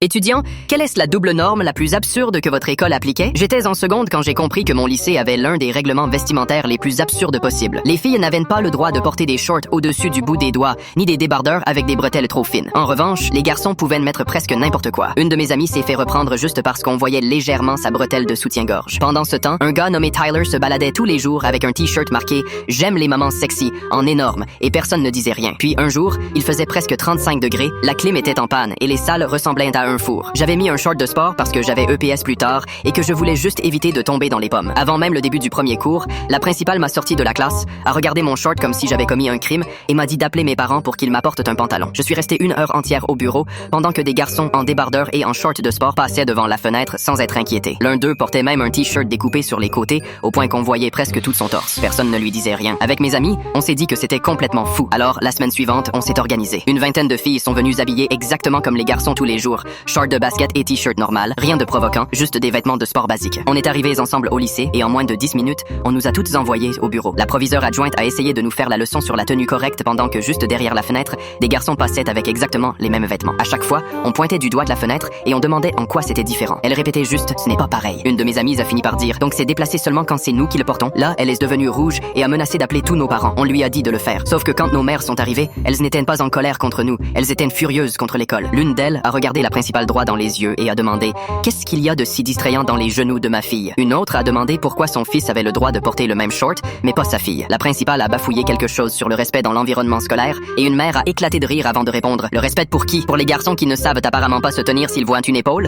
Étudiants, quelle est la double norme la plus absurde que votre école appliquait? J'étais en seconde quand j'ai compris que mon lycée avait l'un des règlements vestimentaires les plus absurdes possibles. Les filles n'avaient pas le droit de porter des shorts au-dessus du bout des doigts, ni des débardeurs avec des bretelles trop fines. En revanche, les garçons pouvaient mettre presque n'importe quoi. Une de mes amies s'est fait reprendre juste parce qu'on voyait légèrement sa bretelle de soutien-gorge. Pendant ce temps, un gars nommé Tyler se baladait tous les jours avec un t-shirt marqué « J'aime les mamans sexy » en énorme, et personne ne disait rien. Puis un jour, il faisait presque 35 degrés, la clim était en panne, et les salles ressemblaient à un four. J'avais mis un short de sport parce que j'avais EPS plus tard et que je voulais juste éviter de tomber dans les pommes. Avant même le début du premier cours, la principale m'a sorti de la classe, a regardé mon short comme si j'avais commis un crime et m'a dit d'appeler mes parents pour qu'ils m'apportent un pantalon. Je suis resté 1 heure entière au bureau pendant que des garçons en débardeur et en short de sport passaient devant la fenêtre sans être inquiétés. L'un d'eux portait même un t-shirt découpé sur les côtés au point qu'on voyait presque tout son torse. Personne ne lui disait rien. Avec mes amis, on s'est dit que c'était complètement fou. Alors, la semaine suivante, on s'est organisé. Une vingtaine de filles sont venues habillées exactement comme les garçons tous les jours. Short de basket et t-shirt normal, rien de provoquant, juste des vêtements de sport basiques. On est arrivés ensemble au lycée et en moins de 10 minutes, on nous a toutes envoyées au bureau. La proviseure adjointe a essayé de nous faire la leçon sur la tenue correcte pendant que juste derrière la fenêtre, des garçons passaient avec exactement les mêmes vêtements. À chaque fois, on pointait du doigt de la fenêtre et on demandait en quoi c'était différent. Elle répétait juste « ce n'est pas pareil ». Une de mes amies a fini par dire « donc c'est déplacé seulement quand c'est nous qui le portons ». Là, elle est devenue rouge et a menacé d'appeler tous nos parents. On lui a dit de le faire. Sauf que quand nos mères sont arrivées, elles n'étaient pas en colère contre nous, elles étaient furieuses contre l'école. L'une d'elles a regardé la principale droit dans les yeux et a demandé « qu'est-ce qu'il y a de si distrayant dans les genoux de ma fille ?» Une autre a demandé pourquoi son fils avait le droit de porter le même short, mais pas sa fille. La principale a bafouillé quelque chose sur le respect dans l'environnement scolaire et une mère a éclaté de rire avant de répondre « le respect pour qui? Pour les garçons qui ne savent apparemment pas se tenir s'ils voient une épaule ?»